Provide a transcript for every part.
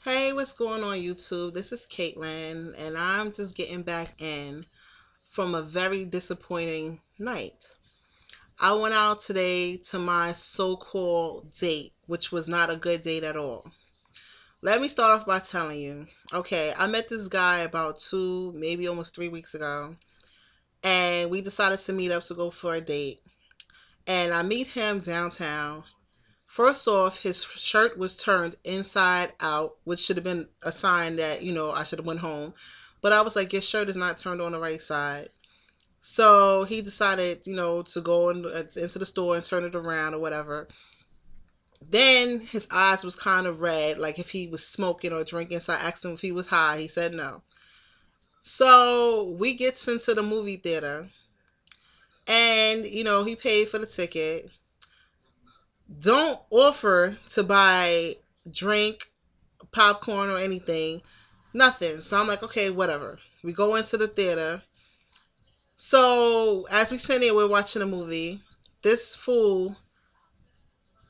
Hey, what's going on YouTube? This is Caitlin, and I'm just getting back in from a very disappointing night. I went out today to my so-called date, which was not a good date at all. Let me start off by telling you, okay, I met this guy about maybe almost 3 weeks ago, and we decided to meet up to go for a date. And I meet him downtown. First off, his shirt was turned inside out, which should have been a sign that, I should have went home. But I was like, your shirt is not turned on the right side. So he decided, to go into the store and turn it around or whatever. Then his eyes was kind of red, like if he was smoking or drinking. So I asked him if he was high. He said no. So we get into the movie theater, and he paid for the ticket. Don't offer to buy drink, popcorn, or anything. Nothing. So I'm like, okay, whatever. We go into the theater. So as we sit there, we're watching a movie. This fool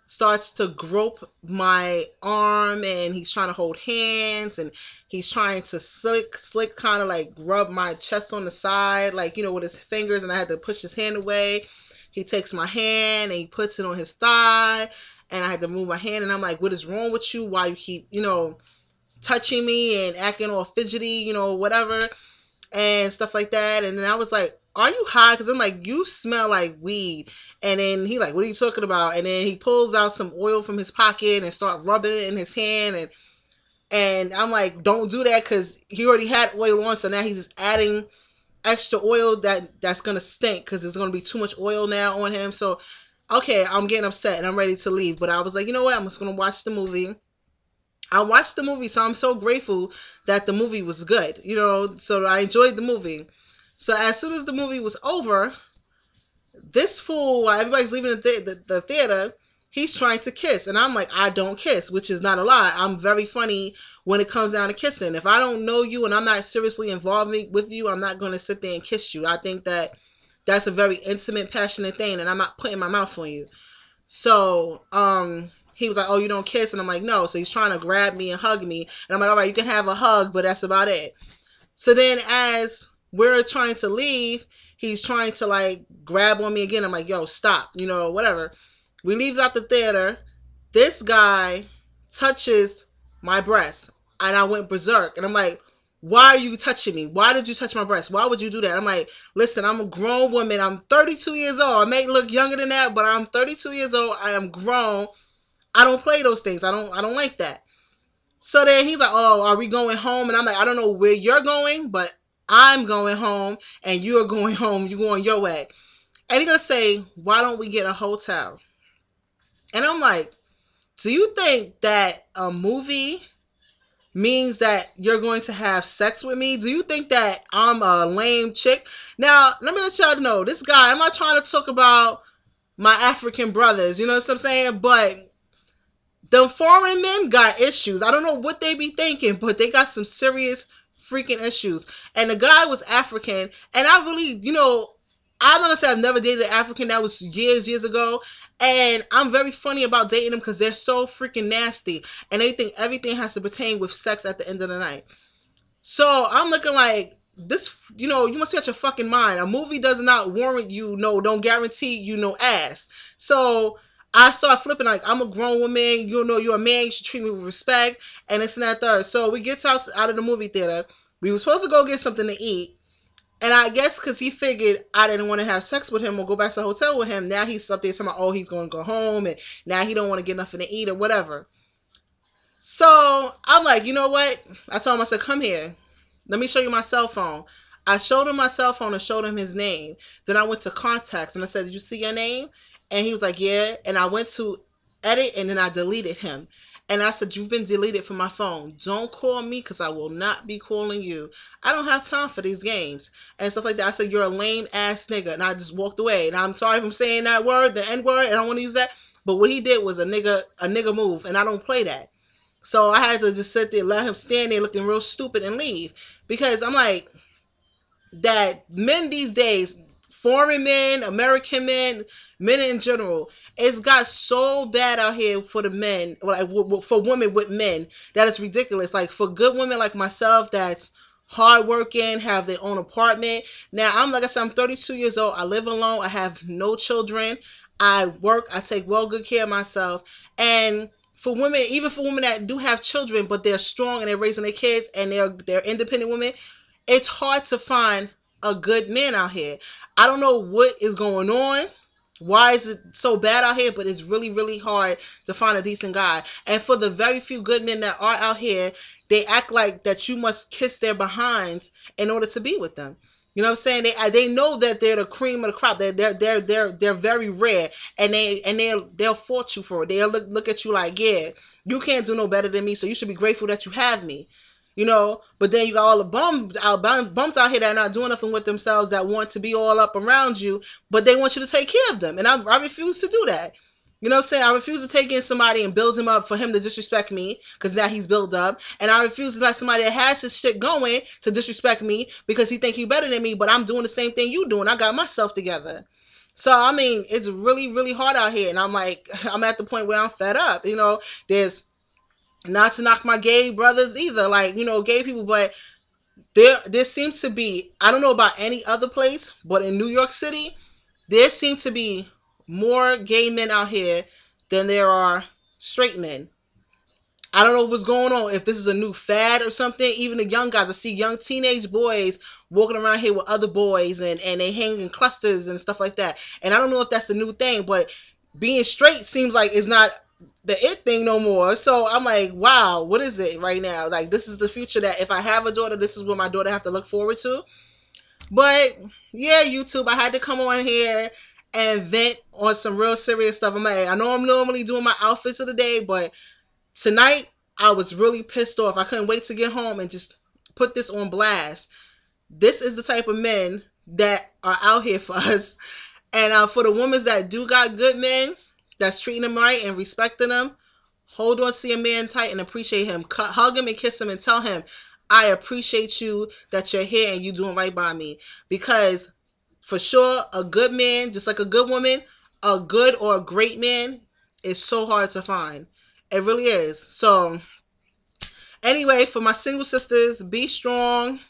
starts to grope my arm, and he's trying to hold hands, and he's trying to slick kind of like rub my chest on the side, like, with his fingers, and I had to push his hand away. He takes my hand and he puts it on his thigh, and I had to move my hand, and I'm like, what is wrong with you? Why you keep, touching me and acting all fidgety, whatever, and stuff like that. And then I was like, are you high? Because I'm like, you smell like weed. And then he like, what are you talking about? And then he pulls out some oil from his pocket and start rubbing it in his hand. And I'm like, don't do that, because he already had oil on. So now he's just adding extra oil that's going to stink, because there's going to be too much oil now on him. So, okay, I'm getting upset and I'm ready to leave. But I was like, you know what? I'm just going to watch the movie. I watched the movie, so I'm so grateful that the movie was good, so I enjoyed the movie. So as soon as the movie was over, this fool, while everybody's leaving the theater, he's trying to kiss. And I'm like, I don't kiss, which is not a lie. I'm very funny when it comes down to kissing. If I don't know you and I'm not seriously involved with you, I'm not going to sit there and kiss you. I think that's a very intimate, passionate thing, and I'm not putting my mouth on you. So, he was like, oh, you don't kiss? And I'm like, no. So he's trying to grab me and hug me. And I'm like, all right, you can have a hug, but that's about it. So then as we're trying to leave, he's trying to like grab on me again. I'm like, yo, stop, whatever. We leaves out the theater. This guy touches my breast, and I went berserk. And I'm like, why are you touching me? Why did you touch my breast? Why would you do that? I'm like, listen, I'm a grown woman. I'm 32 years old. I may look younger than that, but I'm 32 years old. I am grown. I don't play those things. I don't like that. So then he's like, oh, are we going home? And I'm like, I don't know where you're going, but I'm going home, and you're going home. You're going your way. And he's going to say, why don't we get a hotel? And I'm like, do you think that a movie means that you're going to have sex with me? Do you think that I'm a lame chick? Now, let me let y'all know, this guy, I'm not trying to talk about my African brothers, you know what I'm saying? But the foreign men got issues. I don't know what they be thinking, but they got some serious freaking issues. And the guy was African, and I really, I'm not gonna say I've never dated an African. That was years ago. And I'm very funny about dating them, because they're so freaking nasty, and they think everything has to pertain with sex at the end of the night. So I'm looking like, this, you must be out your fucking mind. A movie does not warrant you, don't guarantee you no ass. So I start flipping like, I'm a grown woman, you're a man, you should treat me with respect, and this and that third. So we get out of the movie theater. We were supposed to go get something to eat, and I guess because he figured I didn't want to have sex with him or go back to the hotel with him, now he's up there talking about, oh, he's going to go home, and now he don't want to get nothing to eat or whatever. So I'm like, you know what? I told him, I said, come here. Let me show you my cell phone. I showed him my cell phone and showed him his name. Then I went to contacts, and I said, did you see your name? And he was like, yeah. And I went to edit, and then I deleted him. And I said, you've been deleted from my phone. Don't call me, because I will not be calling you. I don't have time for these games and stuff like that. I said, you're a lame ass nigga. And I just walked away. And I'm sorry if I'm saying that word, the N word. I don't want to use that. But what he did was a nigga move. And I don't play that. So I had to just sit there, let him stand there looking real stupid, and leave. Because I'm like, that men these days, foreign men, American men, men in general, It's got so bad out here for the men, like for women with men, that it's ridiculous. Like for good women like myself, that's hardworking, have their own apartment. Now like I said, I'm 32 years old. I live alone. I have no children. I work. I take well good care of myself. And for women, even for women that do have children, but they're strong and they're raising their kids and they're independent women, it's hard to find a good man out here. I don't know what is going on. Why is it so bad out here? But it's really, really hard to find a decent guy. And for the very few good men that are out here, they act like that you must kiss their behinds in order to be with them. You know what I'm saying? They know that they're the cream of the crop. They're very rare, and they'll fault you for it. They'll look at you like, yeah, you can't do no better than me, so you should be grateful that you have me. You know, but then you got all the bums out here that are not doing nothing with themselves, that want to be all up around you, but they want you to take care of them. And I refuse to do that. You know what I'm saying? I refuse to take in somebody and build him up for him to disrespect me because now he's built up. And I refuse to let somebody that has his shit going to disrespect me because he think he better than me, but I'm doing the same thing you doing. I got myself together. So, I mean, it's really, really hard out here. And I'm like, I'm at the point where I'm fed up. You know, there's, not to knock my gay brothers either, like, you know, gay people, but there seems to be, I don't know about any other place, but in New York City, there seems to be more gay men out here than there are straight men. I don't know what's going on, if this is a new fad or something. Even the young guys, I see young teenage boys walking around here with other boys, and they hang in clusters and stuff like that. And I don't know if that's the new thing, but being straight seems like it's not the it thing no more. So I'm like, wow, what is it right now? Like, this is the future that if I have a daughter, this is what my daughter have to look forward to. But yeah, YouTube, I had to come on here and vent on some real serious stuff. I'm like, I know I'm normally doing my outfits of the day, but tonight I was really pissed off. I couldn't wait to get home and just put this on blast. This is the type of men that are out here for us. And for the women that do got good men that's treating them right and respecting them, hold on to your man tight and appreciate him. Hug him and kiss him and tell him, I appreciate you, that you're here and you doing right by me. Because for sure, a good man, just like a good woman, a good or a great man is so hard to find. It really is. So anyway, for my single sisters, be strong.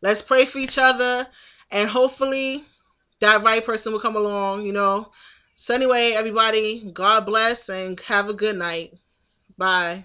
Let's pray for each other. And hopefully that right person will come along, you know. So anyway, everybody, God bless and have a good night. Bye.